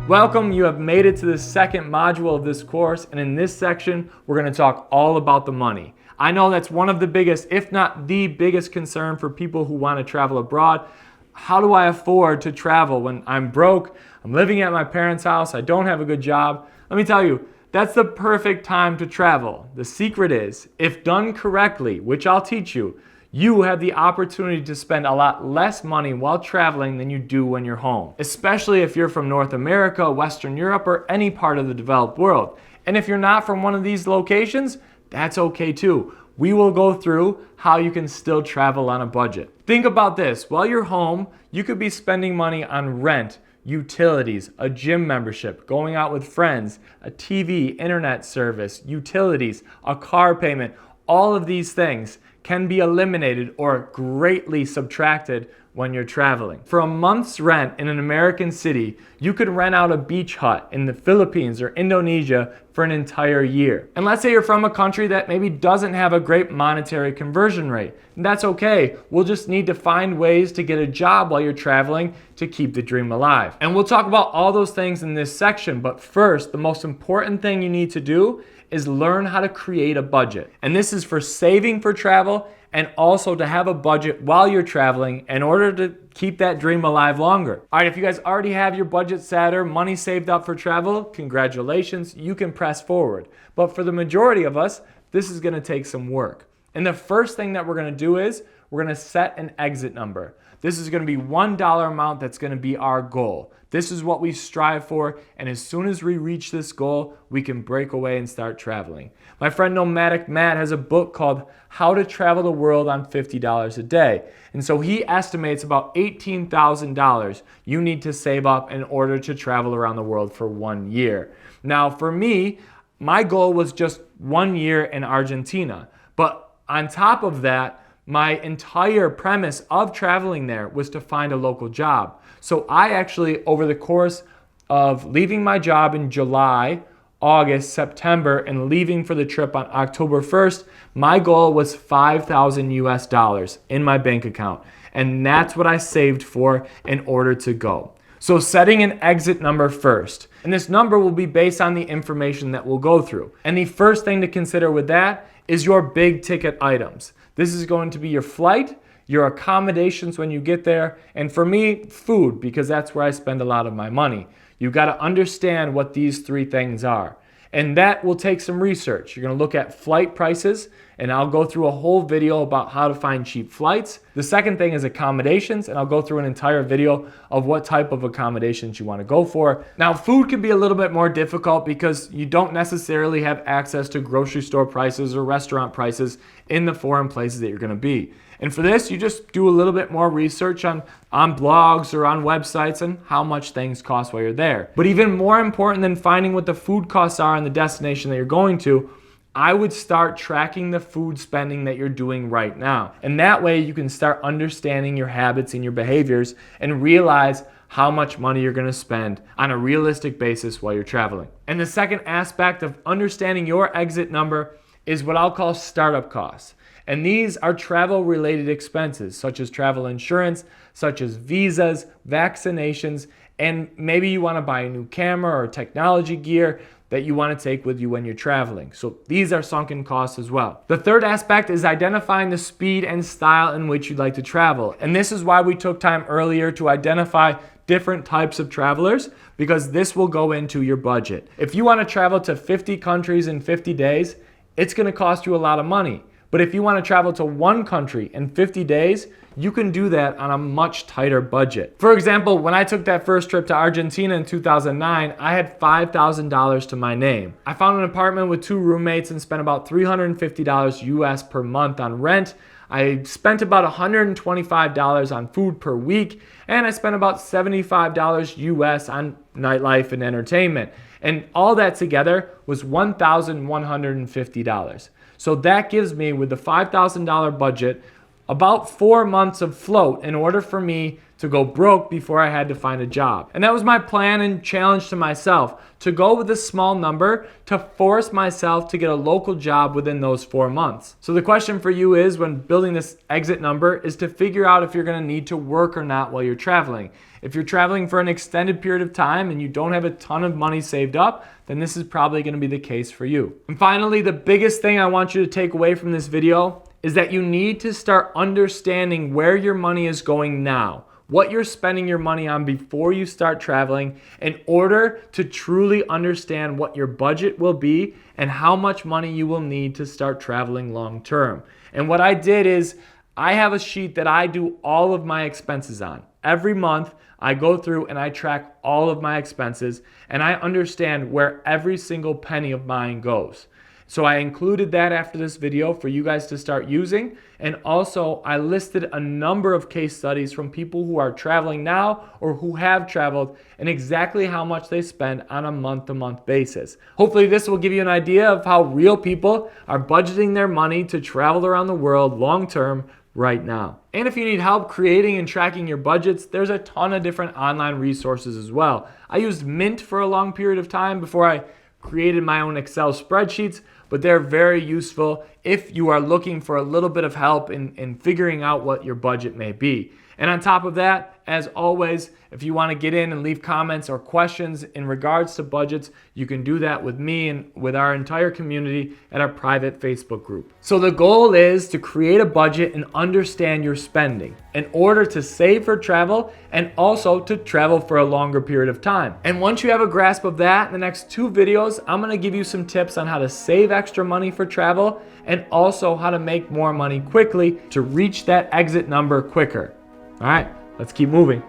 Welcome, you have made it to the second module of this course, and in this section, we're going to talk all about the money. I know that's one of the biggest, if not the biggest concern for people who want to travel abroad. How do I afford to travel when I'm broke, I'm living at my parents' house, I don't have a good job? Let me tell you, that's the perfect time to travel. The secret is, if done correctly, which I'll teach you, you have the opportunity to spend a lot less money while traveling than you do when you're home, especially if you're from North America, Western Europe, or any part of the developed world. And if you're not from one of these locations, that's okay too. We will go through how you can still travel on a budget. Think about this, while you're home, you could be spending money on rent, utilities, a gym membership, going out with friends, a TV, internet service, utilities, a car payment. All of these things can be eliminated or greatly subtracted when you're traveling. For a month's rent in an American city, you could rent out a beach hut in the Philippines or Indonesia for an entire year. And let's say you're from a country that maybe doesn't have a great monetary conversion rate. And that's okay. We'll just need to find ways to get a job while you're traveling to keep the dream alive. And we'll talk about all those things in this section, but first, the most important thing you need to do is learn how to create a budget. And this is for saving for travel and also to have a budget while you're traveling in order to keep that dream alive longer. All right, if you guys already have your budget set or money saved up for travel, congratulations, you can press forward. But for the majority of us, this is gonna take some work. And the first thing that we're gonna do is we're gonna set an exit number. This is gonna be $1 amount that's gonna be our goal. This is what we strive for, and as soon as we reach this goal, we can break away and start traveling. My friend Nomadic Matt has a book called How to Travel the World on $50 a Day. And so he estimates about $18,000 you need to save up in order to travel around the world for 1 year. Now for me, my goal was just 1 year in Argentina. But on top of that, my entire premise of traveling there was to find a local job. So I actually, over the course of leaving my job in July, August, September, and leaving for the trip on October 1st, my goal was $5,000 US in my bank account. And that's what I saved for in order to go. So setting an exit number first. And this number will be based on the information that we'll go through. And the first thing to consider with that is your big ticket items. This is going to be your flight, your accommodations when you get there, and for me, food, because that's where I spend a lot of my money. You've got to understand what these three things are. And that will take some research. You're going to look at flight prices, and I'll go through a whole video about how to find cheap flights. The second thing is accommodations, and I'll go through an entire video of what type of accommodations you want to go for. Now, food can be a little bit more difficult because you don't necessarily have access to grocery store prices or restaurant prices in the foreign places that you're going to be. And for this, you just do a little bit more research on blogs or on websites and how much things cost while you're there. But even more important than finding what the food costs are in the destination that you're going to, I would start tracking the food spending that you're doing right now. And that way you can start understanding your habits and your behaviors and realize how much money you're going to spend on a realistic basis while you're traveling. And the second aspect of understanding your exit number is what I'll call startup costs. And these are travel-related expenses, such as travel insurance, such as visas, vaccinations, and maybe you want to buy a new camera or technology gear that you want to take with you when you're traveling. So these are sunken costs as well. The third aspect is identifying the speed and style in which you'd like to travel. And this is why we took time earlier to identify different types of travelers, because this will go into your budget. If you want to travel to 50 countries in 50 days, it's going to cost you a lot of money. But if you want to travel to one country in 50 days, you can do that on a much tighter budget. For example, when I took that first trip to Argentina in 2009, I had $5,000 to my name. I found an apartment with 2 roommates and spent about $350 US per month on rent. I spent about $125 on food per week, and I spent about $75 US on nightlife and entertainment. And all that together was $1,150. So that gives me, with the $5,000 budget, about 4 months of float in order for me to go broke before I had to find a job. And that was my plan and challenge to myself, to go with a small number to force myself to get a local job within those 4 months. So the question for you is, when building this exit number, is to figure out if you're gonna need to work or not while you're traveling. If you're traveling for an extended period of time and you don't have a ton of money saved up, then this is probably gonna be the case for you. And finally, the biggest thing I want you to take away from this video is that you need to start understanding where your money is going now, what you're spending your money on before you start traveling, in order to truly understand what your budget will be and how much money you will need to start traveling long term. And what I did is, I have a sheet that I do all of my expenses on. Every month, I go through and I track all of my expenses, and I understand where every single penny of mine goes. So I included that after this video for you guys to start using. And also I listed a number of case studies from people who are traveling now or who have traveled, and exactly how much they spend on a month-to-month basis. Hopefully this will give you an idea of how real people are budgeting their money to travel around the world long-term right now. And if you need help creating and tracking your budgets, there's a ton of different online resources as well. I used Mint for a long period of time before I created my own Excel spreadsheets, but they're very useful if you are looking for a little bit of help in figuring out what your budget may be. And on top of that, as always, if you want to get in and leave comments or questions in regards to budgets, you can do that with me and with our entire community at our private Facebook group. So the goal is to create a budget and understand your spending in order to save for travel and also to travel for a longer period of time. And once you have a grasp of that, in the next 2 videos, I'm going to give you some tips on how to save extra money for travel and also how to make more money quickly to reach that exit number quicker. All right, let's keep moving.